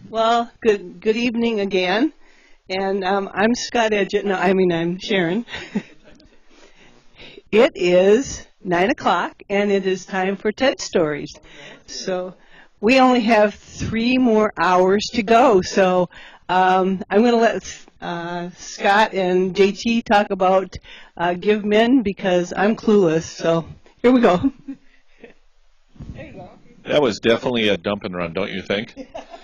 Well, good evening again. And I'm Scott Edgett. No, I'm Sharon. It is 9 o'clock, and it is time for TED Stories. So we only have 3 more hours to go. So I'm going to let Scott and JT talk about Give Men because I'm clueless. So here we go. There you go. That was definitely a dump and run, don't you think?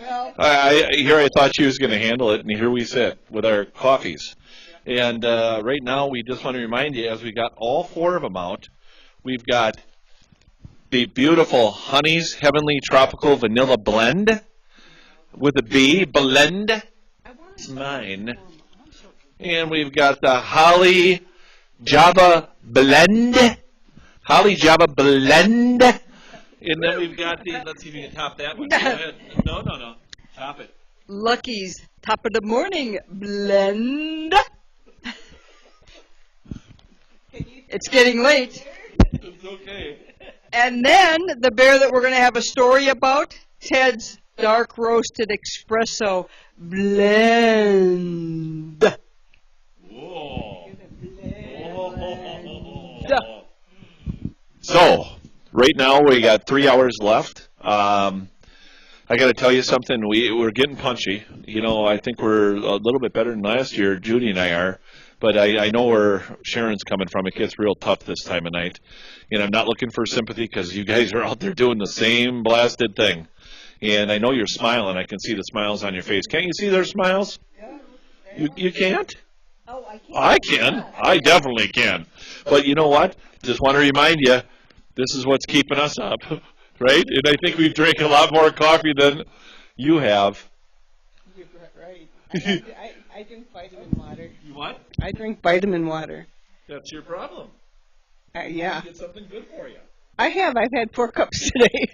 Well, I thought she was going to handle it, and here we sit with our coffees. And right now, we just want to remind you, as we got all 4 of them out, we've got the beautiful Honey's Heavenly Tropical Vanilla Blend with a B, blend. It's mine. And we've got the Holly Java Blend. Holly Java Blend. And then we've got the, let's see if you can top that one. Go ahead. No. Top it. Lucky's top of the morning blend. It's getting late. It's okay. And then the bear that we're going to have a story about, Ted's dark roasted espresso blend. Whoa. So, right now we got 3 hours left. I got to tell you something. We're getting punchy. You know, I think we're a little bit better than last year. Judy and I are, but I know where Sharon's coming from. It gets real tough this time of night, and I'm not looking for sympathy because you guys are out there doing the same blasted thing. And I know you're smiling. I can see the smiles on your face. Can't you see their smiles? You can't? oh, I can't. I can. I definitely can. But you know what? Just want to remind you, this is what's keeping us up, right? And I think we've drank a lot more coffee than you have. You're right. I drink vitamin water. You what? I drink vitamin water. That's your problem. Yeah. Get something good for you. I have. I've had 4 cups today.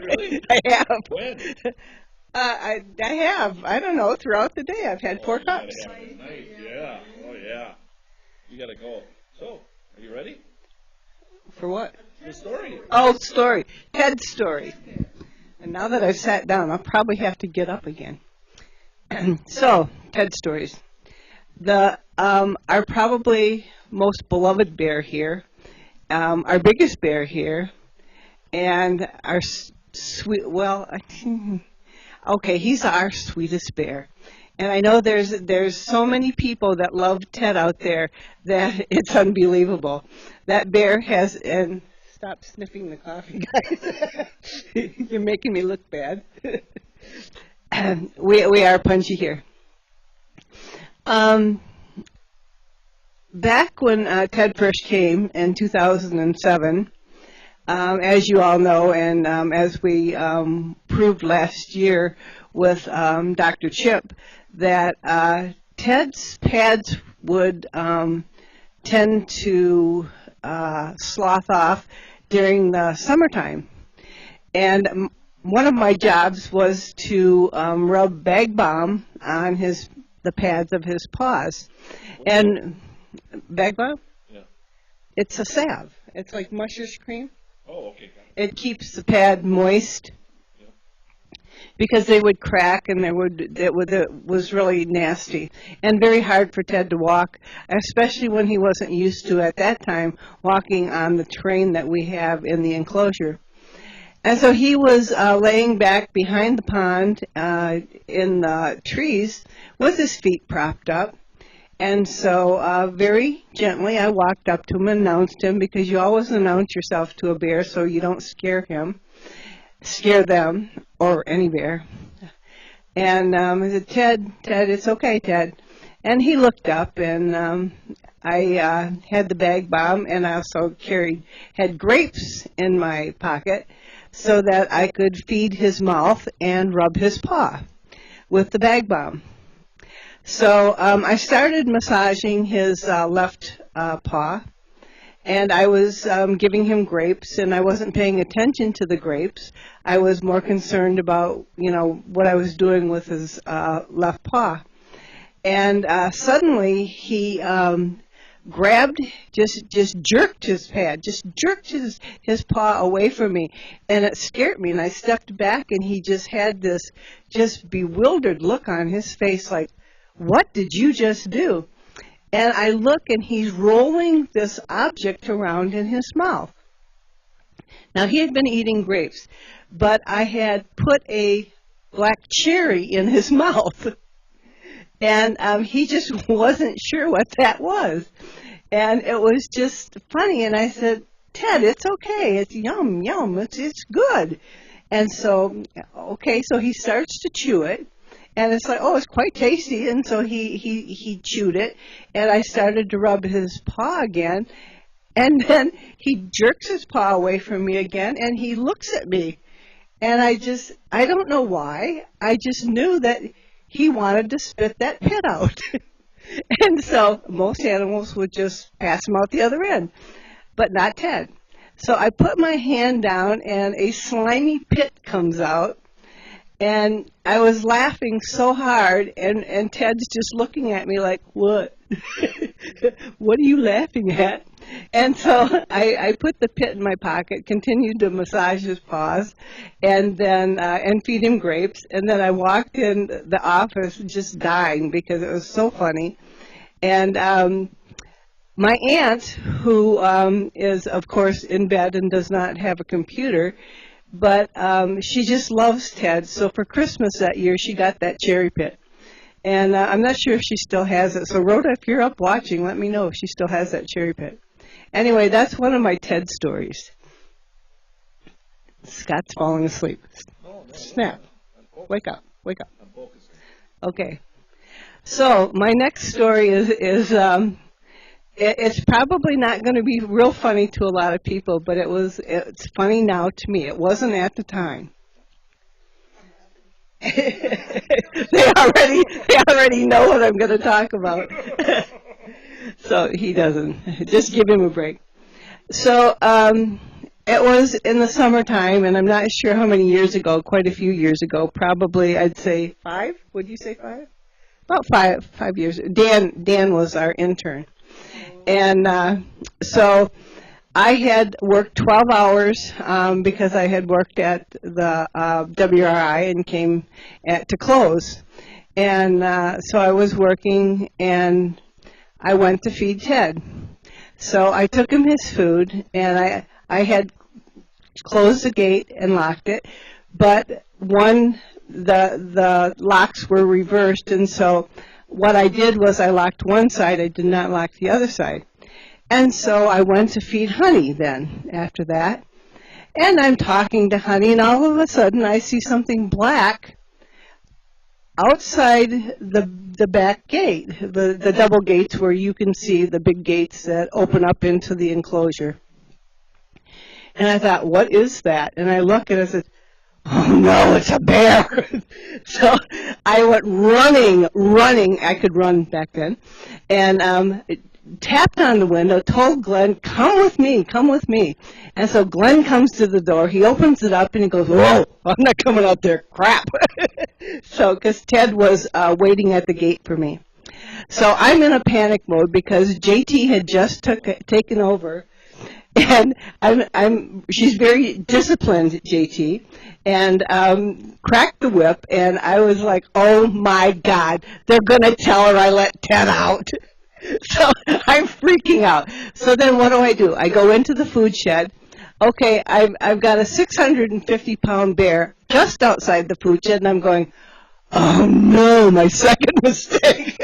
Really? I have. When? I have. I don't know. Throughout the day, I've had 4 You gotta cups. have it at night. Yeah. Oh, yeah. You got to go. So, are you ready? For what? The story. Oh, story. Ted's story. And now that I've sat down, I'll probably have to get up again. So, Ted stories. Our probably most beloved bear here, our biggest bear here, and our sweet. Well, okay, he's our sweetest bear. And I know there's so many people that love Ted out there that it's unbelievable. That bear has, and stop sniffing the coffee, guys. You're making me look bad. We are punchy here. Back when Ted first came in 2007, as you all know, and as we proved last year with Dr. Chip, that Ted's pads would tend to slough off during the summertime. And one of my jobs was to rub bag balm on the pads of his paws. And bag balm? Yeah. It's a salve. It's like Musher's cream. Oh, okay. It keeps the pad moist because they would crack and it was really nasty and very hard for Ted to walk, especially when he wasn't used to, at that time, walking on the terrain that we have in the enclosure. And so he was laying back behind the pond in the trees with his feet propped up. And so very gently I walked up to him and announced him, because you always announce yourself to a bear so you don't scare them, or any bear. And I said, Ted, it's okay, Ted. And he looked up, and I had the bag bomb, and I also had grapes in my pocket so that I could feed his mouth and rub his paw with the bag bomb. So I started massaging his left paw, and I was giving him grapes, and I wasn't paying attention to the grapes. I was more concerned about, what I was doing with his left paw. And suddenly he grabbed, just jerked his pad, just jerked his paw away from me, and it scared me. And I stepped back, and he just had this just bewildered look on his face, like, "What did you just do?" And I look, and he's rolling this object around in his mouth. Now, he had been eating grapes, but I had put a black cherry in his mouth. And he just wasn't sure what that was. And it was just funny. And I said, "Ted, it's okay. It's yum, yum. It's good." And so, okay, so he starts to chew it. And it's like, oh, it's quite tasty. And so he chewed it. And I started to rub his paw again. And then he jerks his paw away from me again. And he looks at me. And I don't know why. I just knew that he wanted to spit that pit out. And so most animals would just pass him out the other end, but not Ted. So I put my hand down, and a slimy pit comes out, and I was laughing so hard, and Ted's just looking at me like, "What? What are you laughing at?" And so I put the pit in my pocket, continued to massage his paws, and then and feed him grapes. And then I walked in the office just dying because it was so funny. And my aunt, who is, of course, in bed and does not have a computer, but she just loves Ted. So for Christmas that year, she got that cherry pit. And I'm not sure if she still has it. So Rhoda, if you're up watching, let me know if she still has that cherry pit. Anyway, that's one of my Ted stories. Scott's falling asleep. Snap. Wake up. Wake up. Okay. So my next story is it's probably not going to be real funny to a lot of people, but it's funny now to me. It wasn't at the time. They already know what I'm going to talk about. So he doesn't. Just give him a break. So it was in the summertime, and I'm not sure how many years ago, quite a few years ago, probably I'd say 5. Would you say 5? About 5 years. Dan was our intern. And so I had worked 12 hours because I had worked at the WRI and came to close. And so I was working, and I went to feed Ted. So I took him his food, and I had closed the gate and locked it, but the locks were reversed, and so what I did was I locked one side, I did not lock the other side. And so I went to feed Honey then after that, and I'm talking to Honey, and all of a sudden I see something black outside the back gate, the double gates where you can see the big gates that open up into the enclosure. And I thought, what is that? And I look and I said, oh no, it's a bear. So I went running, I could run back then, and tapped on the window, told Glenn, come with me. And so Glenn comes to the door, he opens it up, and he goes, whoa, I'm not coming out there, crap. So, because Ted was waiting at the gate for me. So I'm in a panic mode because JT had just taken over, and she's very disciplined, JT, and cracked the whip, and I was like, oh my God, they're going to tell her I let Ted out. So I'm freaking out. So then what do? I go into the food shed. Okay, I've got a 650-pound bear just outside the food shed, and I'm going, oh no, my second mistake.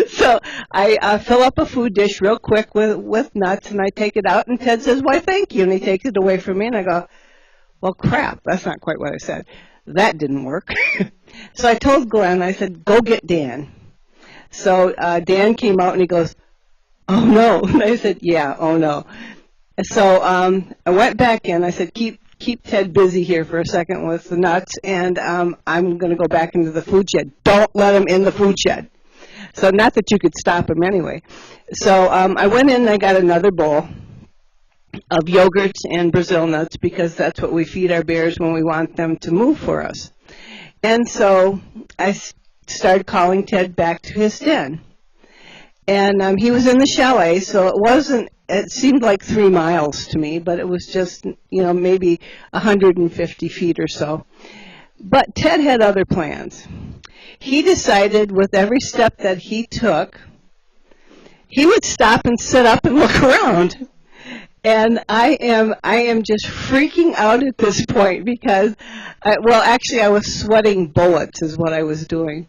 So I fill up a food dish real quick with nuts, and I take it out, and Ted says, why, thank you, and he takes it away from me, and I go, well, crap, that's not quite what I said. That didn't work. So I told Glenn, I said, go get Dan. So Dan came out, and he goes, oh no. And I said, yeah, oh no. So I went back in. I said, keep Ted busy here for a second with the nuts, and I'm going to go back into the food shed. Don't let him in the food shed. So not that you could stop him anyway. So I went in and I got another bowl of yogurts and Brazil nuts because that's what we feed our bears when we want them to move for us. And so I started calling Ted back to his den. And he was in the chalet, so it wasn't. It seemed like 3 miles to me, but it was just, maybe 150 feet or so. But Ted had other plans. He decided with every step that he took, he would stop and sit up and look around. And I am just freaking out at this point because, actually I was sweating bullets is what I was doing.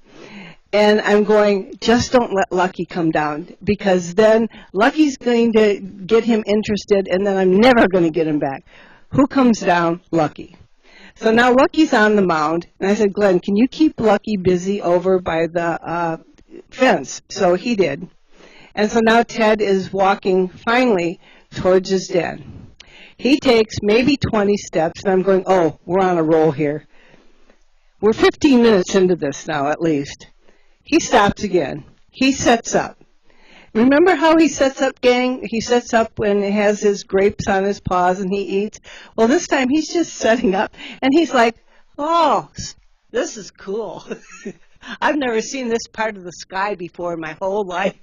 And I'm going, just don't let Lucky come down, because then Lucky's going to get him interested, and then I'm never going to get him back. Who comes down? Lucky. So now Lucky's on the mound, and I said, Glenn, can you keep Lucky busy over by the fence? So he did. And so now Ted is walking, finally, towards his den. He takes maybe 20 steps, and I'm going, oh, we're on a roll here. We're 15 minutes into this now, at least. He stops again. He sets up. Remember how he sets up, gang? He sets up when he has his grapes on his paws and he eats. Well, this time he's just setting up, and he's like, oh, this is cool. I've never seen this part of the sky before in my whole life.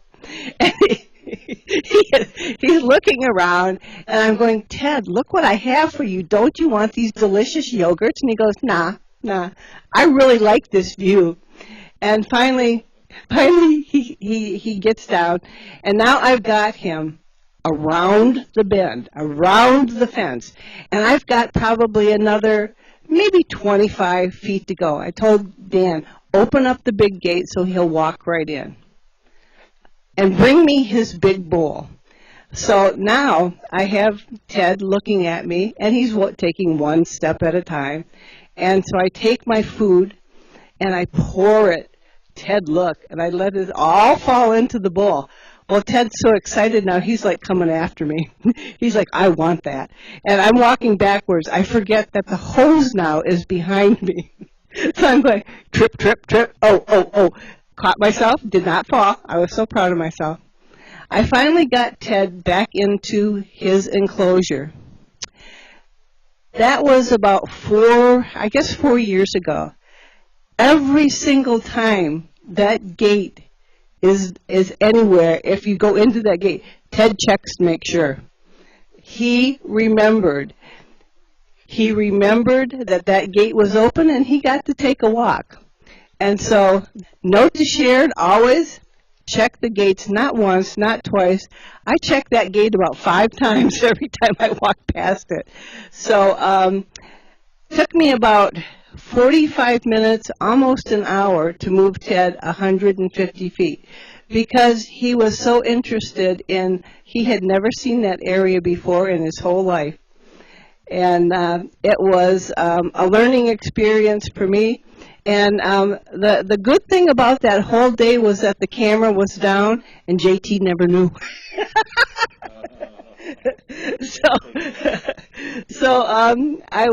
And he's looking around, and I'm going, Ted, look what I have for you. Don't you want these delicious yogurts? And he goes, nah, I really like this view. And finally he gets down, and now I've got him around the bend, around the fence, and I've got probably another maybe 25 feet to go. I told Dan, open up the big gate so he'll walk right in. And bring me his big bowl. So now I have Ted looking at me, and he's taking one step at a time. And so I take my food, and I pour it. Ted, look, and I let it all fall into the bowl. Well, Ted's so excited now, he's like coming after me. He's like, I want that. And I'm walking backwards. I forget that the hose now is behind me. So I'm going, trip, trip, trip. Oh. Caught myself, did not fall. I was so proud of myself. I finally got Ted back into his enclosure. That was about 4 years ago. Every single time that gate is anywhere, if you go into that gate, Ted checks to make sure. He remembered that gate was open, and he got to take a walk. And so, note to Sharon, always check the gates, not once, not twice. I check that gate about 5 times every time I walk past it. So, took me about 45 minutes, almost an hour, to move Ted 150 feet, because he was so interested he had never seen that area before in his whole life. And it was a learning experience for me. And the good thing about that whole day was that the camera was down, and JT never knew. So I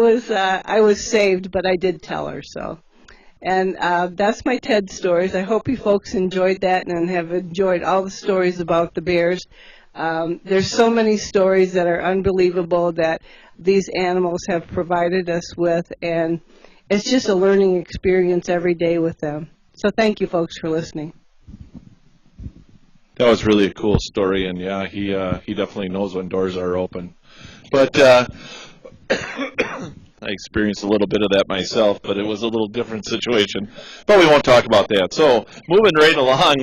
was saved, but I did tell her. So, and that's my TED stories. I hope you folks enjoyed that and have enjoyed all the stories about the bears. There's so many stories that are unbelievable that these animals have provided us with, and it's just a learning experience every day with them. So thank you, folks, for listening. That was really a cool story, and yeah, he definitely knows when doors are open. But I experienced a little bit of that myself, but it was a little different situation. But we won't talk about that. So moving right along,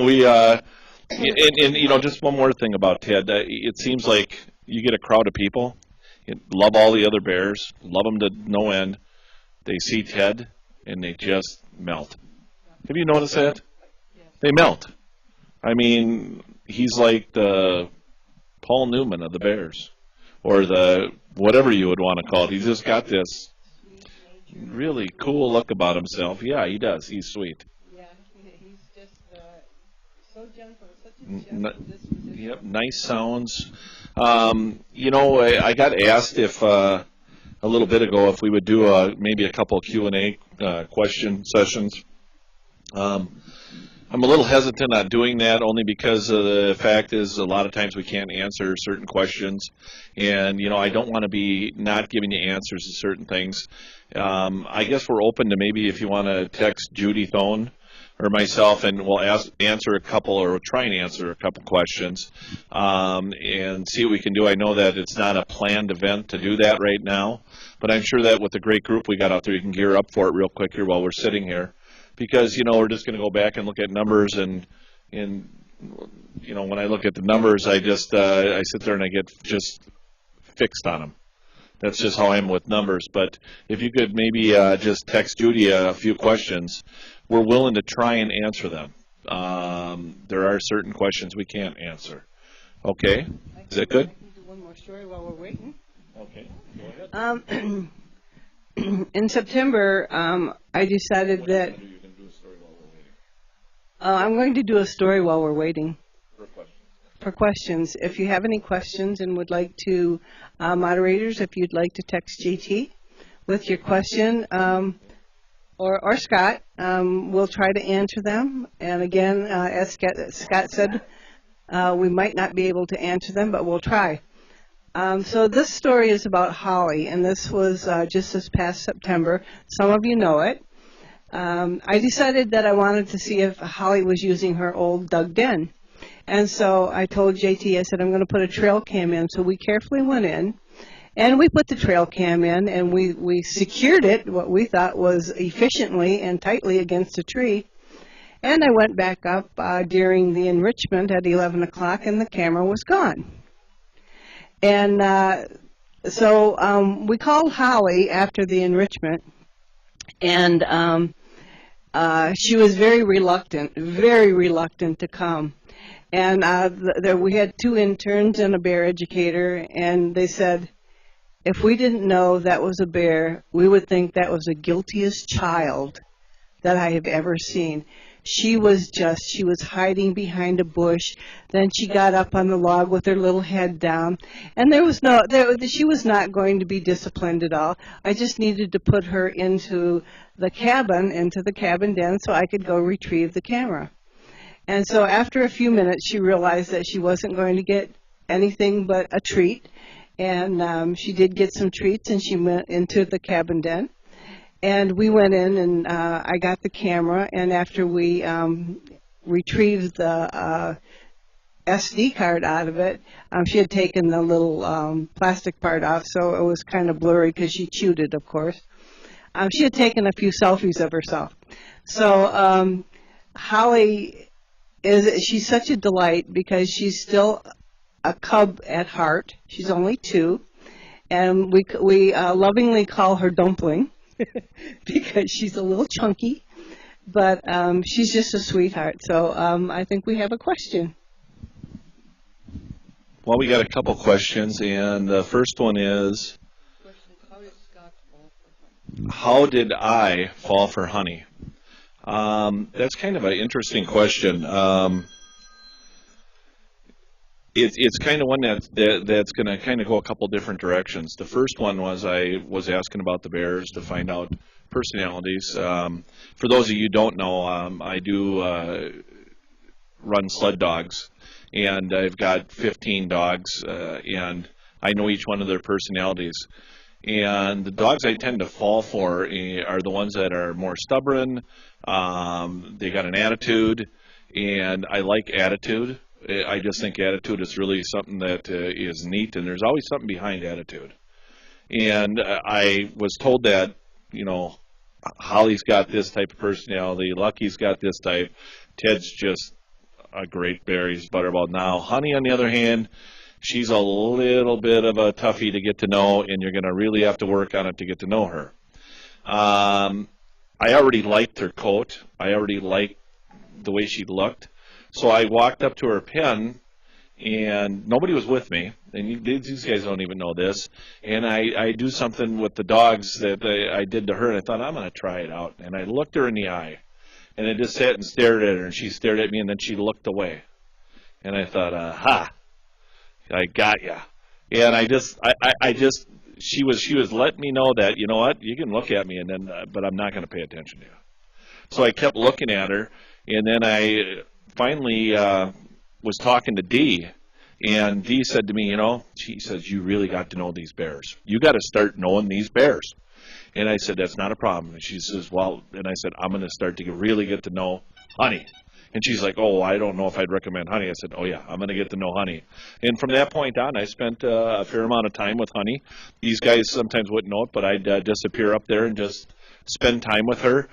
and just one more thing about Ted. It seems like you get a crowd of people, love all the other bears, love them to no end. They see Ted, and they just melt. Have you noticed that? They melt. I mean, he's like the Paul Newman of the Bears, or the whatever you would want to call it. He's just got this really cool look about himself. Yeah, he does. He's sweet. Yeah, he's just so gentle, such a gentle disposition. Yep, nice sounds. I got asked if a little bit ago if we would do maybe a couple Q&A question sessions. I'm a little hesitant on doing that only because the fact is a lot of times we can't answer certain questions, and I don't want to be not giving you answers to certain things. I guess we're open to maybe if you want to text Judy Thone or myself, and we'll answer a couple, or we'll try and answer a couple questions, and see what we can do. I know that it's not a planned event to do that right now, but I'm sure that with the great group we got out there, you can gear up for it real quick here while we're sitting here, because we're just going to go back and look at numbers, and when I look at the numbers, I just I sit there and I get just fixed on them. That's just how I am with numbers. But if you could maybe just text Judy a few questions, we're willing to try and answer them. There are certain questions we can't answer. Okay? Is that good? I can do one more story while we're waiting. Okay. Go ahead. In September, I decided that I'm going to do a story while we're waiting for questions. If you have any questions and would like to, moderators, if you'd like to text JT with your question, or Scott, we'll try to answer them. And again, as Scott said, we might not be able to answer them, but we'll try. So this story is about Holly, and this was just this past September. Some of you know it. I decided that I wanted to see if Holly was using her old dug den. And so I told JT, I said, I'm going to put a trail cam in. So we carefully went in, and we put the trail cam in, and we secured it, what we thought was efficiently and tightly against a tree. And I went back up during the enrichment at 11 o'clock, and the camera was gone. And so we called Holly after the enrichment, and she was very reluctant to come. And we had 2 interns and a bear educator, and they said, if we didn't know that was a bear, we would think that was the guiltiest child that I have ever seen. She was hiding behind a bush. Then she got up on the log with her little head down. And she was not going to be disciplined at all. I just needed to put her into the cabin den, so I could go retrieve the camera. And so after a few minutes, she realized that she wasn't going to get anything but a treat. And she did get some treats, and she went into the cabin den. And we went in, and I got the camera, and after we retrieved the SD card out of it, she had taken the little plastic part off, so it was kind of blurry because she chewed it, of course. She had taken a few selfies of herself. So Holly she's such a delight because she's still a cub at heart. She's only 2, and we lovingly call her Dumpling. Because she's a little chunky, but she's just a sweetheart. So I think we have a question. Well, we got a couple questions, and the first one is, how did I fall for honey? That's kind of an interesting question. It's kind of one that's going to kind of go a couple different directions. The first one was I was asking about the bears to find out personalities. For those of you who don't know, I do run sled dogs, and I've got 15 dogs, and I know each one of their personalities. And the dogs I tend to fall for are the ones that are more stubborn. They got an attitude, and I like attitude. I just think attitude is really something that is neat, and there's always something behind attitude. And I was told that, Holly's got this type of personality, Lucky's got this type, Ted's just a great bear, he's butterball. Now, Honey, on the other hand, she's a little bit of a toughie to get to know, and you're going to really have to work on it to get to know her. I already liked her coat. I already liked the way she looked. So I walked up to her pen, and nobody was with me, and these guys don't even know this, and I do something with the dogs that I did to her, and I thought, I'm going to try it out. And I looked her in the eye, and I just sat and stared at her, and she stared at me, and then she looked away. And I thought, aha, I got ya. And she was letting me know that, you know what, you can look at me, and then, but I'm not going to pay attention to you. So I kept looking at her, and then I finally was talking to Dee, And Dee said to me, she says, you really got to know these bears. You got to start knowing these bears. And I said, that's not a problem. And she says, well, and I said, I'm going to start to really get to know Honey. And she's like, oh, I don't know if I'd recommend Honey. I said, oh, yeah, I'm going to get to know Honey. And from that point on, I spent a fair amount of time with Honey. These guys sometimes wouldn't know it, but I'd disappear up there and just spend time with her.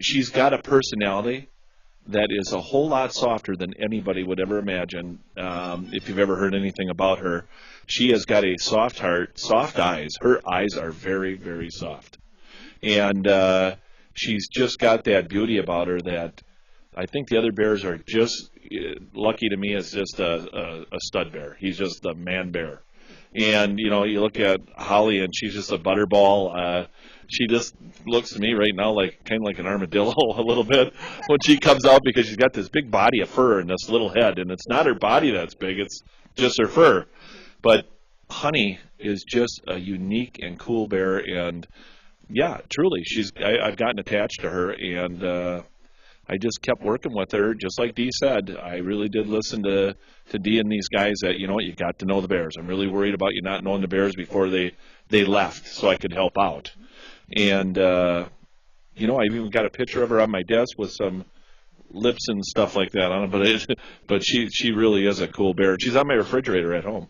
She's got a personality that is a whole lot softer than anybody would ever imagine. If you've ever heard anything about her, she has got a soft heart, soft eyes. Her eyes are very, very soft. And she's just got that beauty about her that I think the other bears are just, Lucky to me is just a stud bear. He's just a man bear. And, you look at Holly and she's just a butterball. She just looks to me right now kind of like an armadillo a little bit when she comes out, because she's got this big body of fur and this little head, and it's not her body that's big, it's just her fur. But Honey is just a unique and cool bear, and yeah, truly, I've gotten attached to her, and I just kept working with her, just like Dee said. I really did listen to Dee and these guys that, you got to know the bears. I'm really worried about you not knowing the bears before they left, so I could help out. And, I've even got a picture of her on my desk with some lips and stuff like that on it, but she really is a cool bear. She's on my refrigerator at home.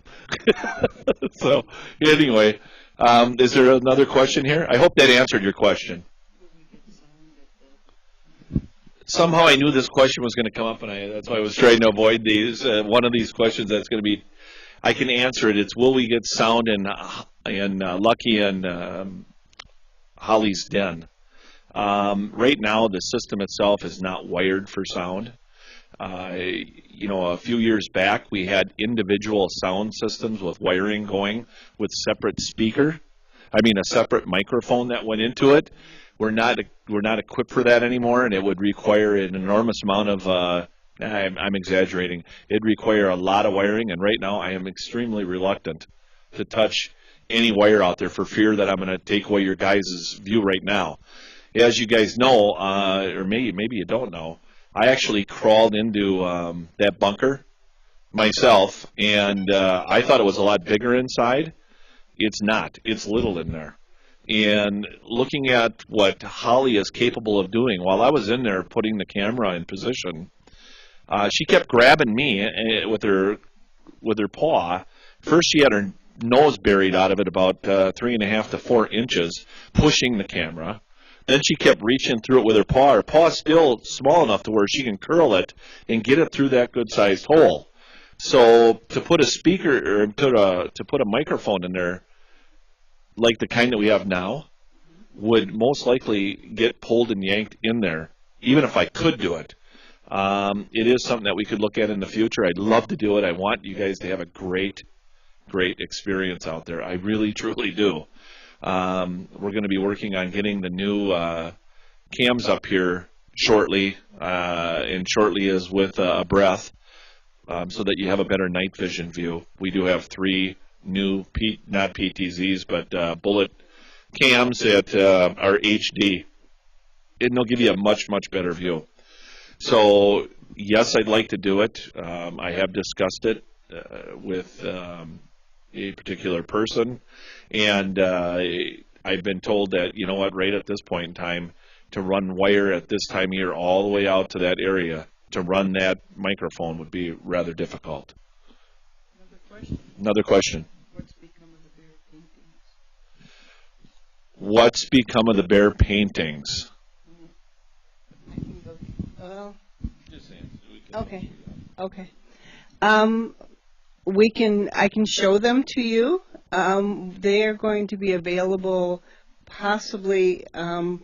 So, anyway, is there another question here? I hope that answered your question. Somehow I knew this question was going to come up, and that's why I was trying to avoid these. One of these questions that's going to be, I can answer it. It's, will we get sound in Lucky and Holly's den? Right now, the system itself is not wired for sound. A few years back, we had individual sound systems with wiring going with separate a separate microphone that went into it. We're not equipped for that anymore, and it would require an enormous amount of, I'm exaggerating, it'd require a lot of wiring, and right now I am extremely reluctant to touch any wire out there for fear that I'm going to take away your guys' view right now. As you guys know, or maybe you don't know, I actually crawled into that bunker myself, and I thought it was a lot bigger inside. It's not. It's little in there. And looking at what Holly is capable of doing, while I was in there putting the camera in position, she kept grabbing me with her paw. First, she had her nose buried out of it about 3.5 to 4 inches, pushing the camera. Then she kept reaching through it with her paw. Her paw is still small enough to where she can curl it and get it through that good-sized hole. So to put a speaker or to put a microphone in there, like the kind that we have now, would most likely get pulled and yanked in there, even if I could do it. It is something that we could look at in the future. I'd love to do it. I want you guys to have a great experience out there. I really, truly do. We're going to be working on getting the new cams up here shortly, and shortly is with a breath, so that you have a better night vision view. We do have 3 new, not PTZs, but bullet cams that are HD, and they'll give you a much, much better view. So, yes, I'd like to do it. I have discussed it with a particular person, and I've been told that, right at this point in time, to run wire at this time of year all the way out to that area, to run that microphone would be rather difficult. Another question. What's become of the bear paintings? What's become of the bear paintings? Okay. I can show them to you. They are going to be available possibly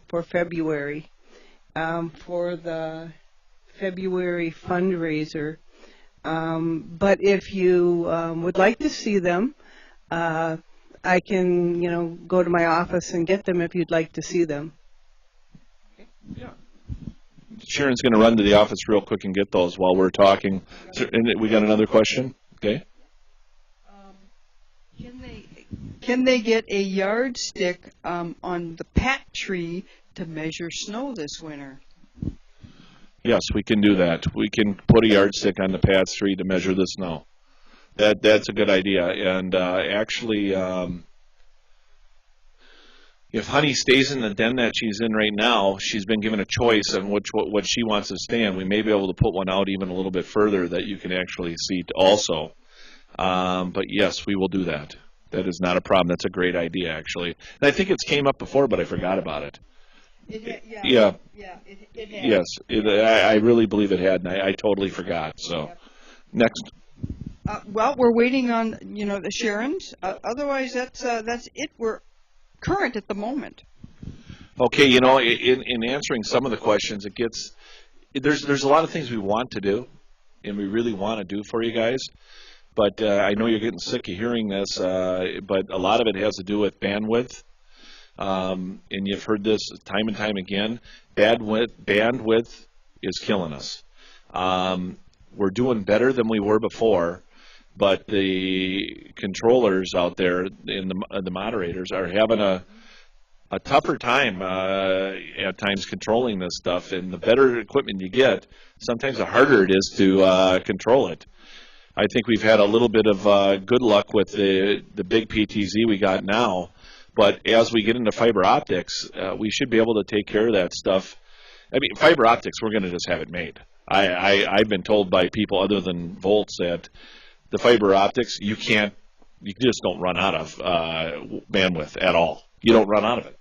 for February, for the February fundraiser. But if you would like to see them, I can, go to my office and get them if you'd like to see them. Yeah. Sharon's going to run to the office real quick and get those while we're talking. And we got another question? Okay. Can they get a yardstick on the pat tree to measure snow this winter? Yes, we can do that. We can put a yardstick on the path tree to measure the snow. That's a good idea. And actually, if Honey stays in the den that she's in right now, she's been given a choice on what she wants to stay in. We may be able to put one out even a little bit further that you can actually see also. But yes, we will do that. That is not a problem. That's a great idea, actually. And I think it's came up before, but I forgot about it. Yeah. It has. Yes, I really believe it had, and I totally forgot. So, next. Well, we're waiting on the Sharons. Otherwise, that's it. We're current at the moment. Okay, in answering some of the questions, there's a lot of things we want to do, and we really want to do for you guys. But I know you're getting sick of hearing this, but a lot of it has to do with bandwidth. And you've heard this time and time again. Bandwidth is killing us. We're doing better than we were before, but the controllers out there and the moderators are having a tougher time at times controlling this stuff. And the better equipment you get, sometimes the harder it is to control it. I think we've had a little bit of good luck with the big PTZ we got now. But as we get into fiber optics, we should be able to take care of that stuff. I mean, fiber optics, we're going to just have it made. I've been told by people other than Volts that the fiber optics, you just don't run out of bandwidth at all. You don't run out of it.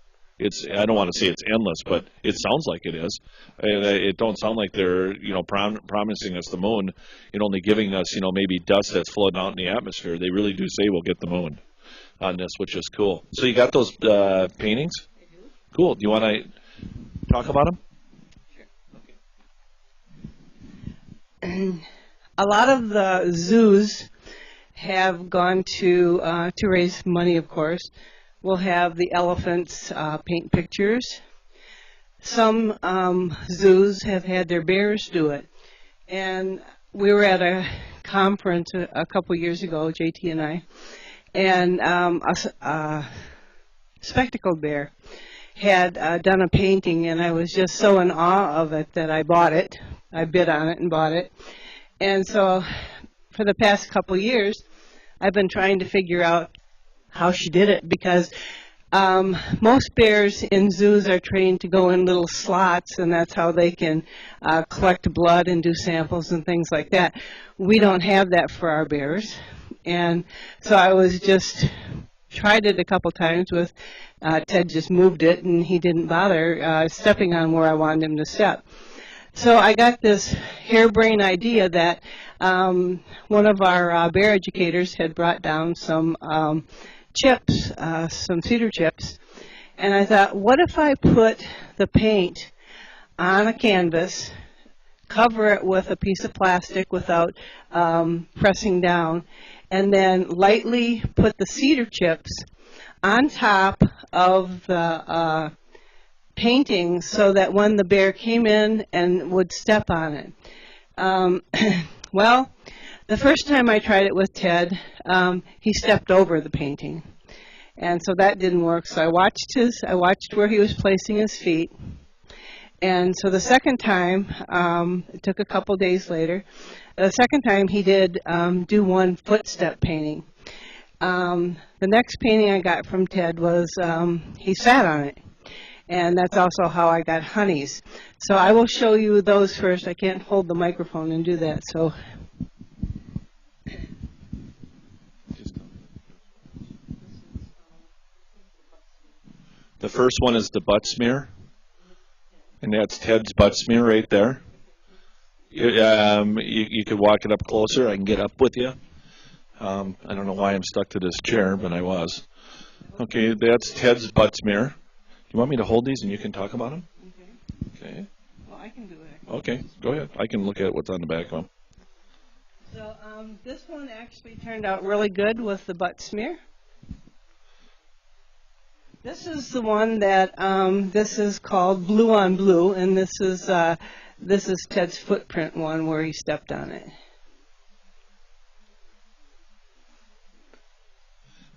I don't want to say it's endless, but it sounds like it is. It don't sound like they're promising us the moon and only giving us maybe dust that's floating out in the atmosphere. They really do say we'll get the moon on this, which is cool. So you got those paintings? I do. Cool. Do you want to talk about them? Sure. A lot of the zoos have gone to raise money, of course. We'll have the elephants paint pictures. Some zoos have had their bears do it. And we were at a conference a couple years ago, JT and I, and a spectacled bear had done a painting, and I was just so in awe of it that I bought it. I bid on it and bought it. And so for the past couple years, I've been trying to figure out how she did it, because most bears in zoos are trained to go in little slots, and that's how they can collect blood and do samples and things like that. We don't have that for our bears. And so I was just tried it a couple times with Ted. Just moved it, and he didn't bother stepping on where I wanted him to step. So I got this harebrained idea that one of our bear educators had brought down some chips, some cedar chips, and I thought, what if I put the paint on a canvas, cover it with a piece of plastic without pressing down, and then lightly put the cedar chips on top of the painting so that when the bear came in and would step on it. Well, the first time I tried it with Ted, he stepped over the painting, and so that didn't work. So I watched where he was placing his feet, and so the second time, it took a couple days later. The second time he did do one footstep painting. The next painting I got from Ted was he sat on it. And that's also how I got Honey's. So I will show you those first. I can't hold the microphone and do that. So the first one is the butt smear, and that's Ted's butt smear right there. You could walk it up closer. I can get up with you. I don't know why I'm stuck to this chair, but I was. Okay, that's Ted's butt smear. You want me to hold these and you can talk about them? Okay. Well, I can do it. Okay, go ahead. I can look at what's on the back of them. So this one actually turned out really good with the butt smear. This is the one that this is called Blue on Blue, and this is Ted's footprint one where he stepped on it.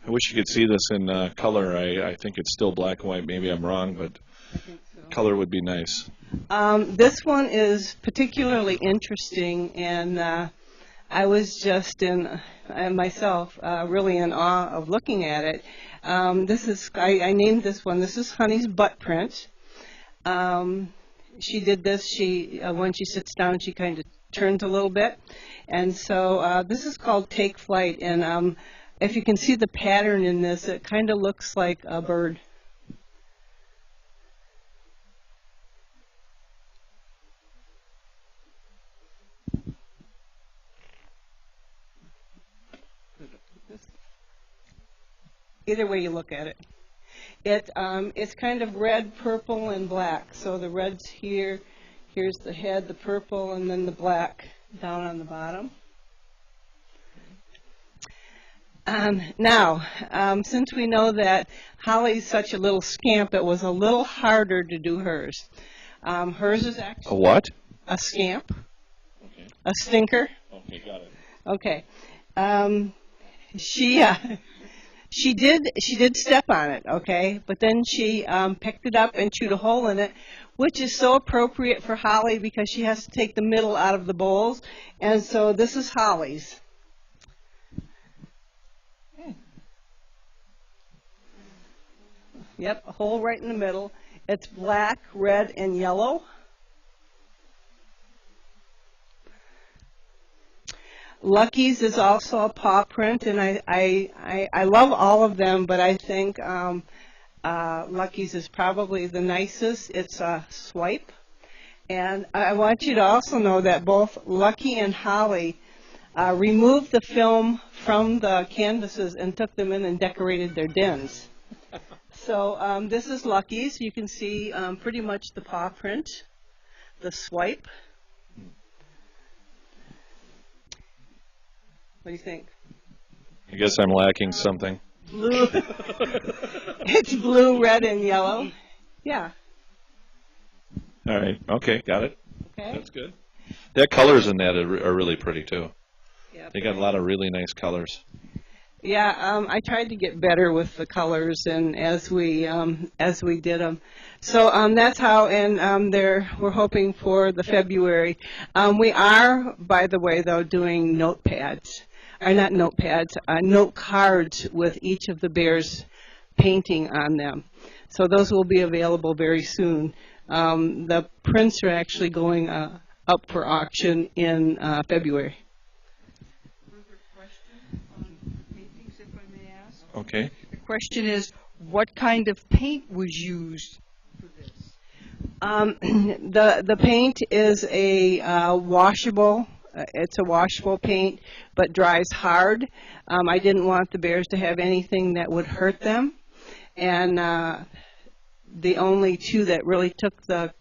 I wish you could see this in color. I think it's still black and white. Maybe I'm wrong, but I think so. color would be nice. This one is particularly interesting, and I was just myself really in awe of looking at it. I named this one. This is Honey's butt print. She did this. When she sits down, she kind of turns a little bit, and so this is called Take Flight. And if you can see the pattern in this, it kind of looks like a bird. Either way you look at it. It's kind of red, purple, and black. So the red's here, here's the head, the purple, and then the black down on the bottom. Now, since we know that Holly's such a little scamp, it was a little harder to do hers. Hers is actually A what? a scamp, Okay. a stinker. Okay, got it. Okay. She did step on it, okay, but then she picked it up and chewed a hole in it, which is so appropriate for Holly because she has to take the middle out of the bowls, and so this is Holly's. Yep, a hole right in the middle. It's black, red, and yellow. Lucky's is also a paw print, and I love all of them, but I think Lucky's is probably the nicest. It's a swipe. And I want you to also know that both Lucky and Holly removed the film from the canvases and took them in and decorated their dens. So this is Lucky's. You can see pretty much the paw print, the swipe. What do you think? I guess I'm lacking something. Blue. It's blue, red, and yellow. Yeah. All right. Okay, got it. Okay. That's good. That colors in that are really pretty too. Yep. They got a lot of really nice colors. Yeah, I tried to get better with the colors, and as we did them, so that's how. And we're hoping for the February. We are, by the way, though, doing notepads, or not notepads, note cards with each of the bears painting on them. So those will be available very soon. The prints are actually going up for auction in February. Okay. The question is, what kind of paint was used for this? The paint is a washable. It's a washable paint, but dries hard. I didn't want the bears to have anything that would hurt them, and the only two that really took the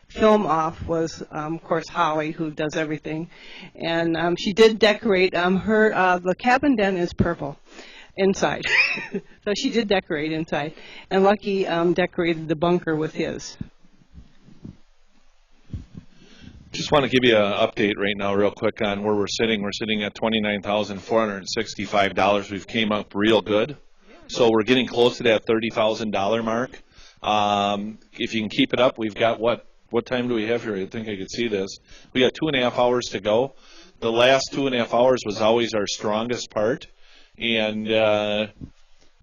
film off was, of course, Holly, who does everything, and she did decorate. The cabin den is purple inside, so she did decorate inside, and Lucky decorated the bunker with his. Just want to give you an update right now real quick on where we're sitting. We're sitting at $29,465. We've came up real good. So we're getting close to that $30,000 mark. If you can keep it up, we've got what time do we have here? I think I could see this. We got 2.5 hours to go. The last 2.5 hours was always our strongest part. And I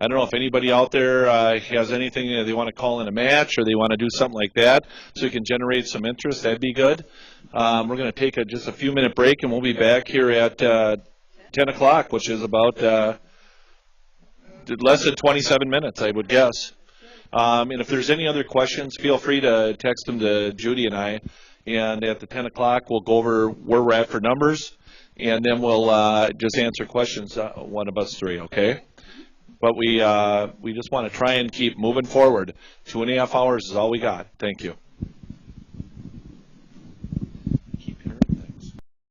don't know if anybody out there has anything that they want to call in a match or they want to do something like that so we can generate some interest. That'd be good. We're going to take just a few minute break, and we'll be back here at 10 o'clock, which is about less than 27 minutes, I would guess. And if there's any other questions, feel free to text them to Judy and I. And at the 10 o'clock, we'll go over where we're at for numbers, and then we'll just answer questions, one of us three, okay? But we just want to try and keep moving forward. 2.5 hours is all we got. Thank you.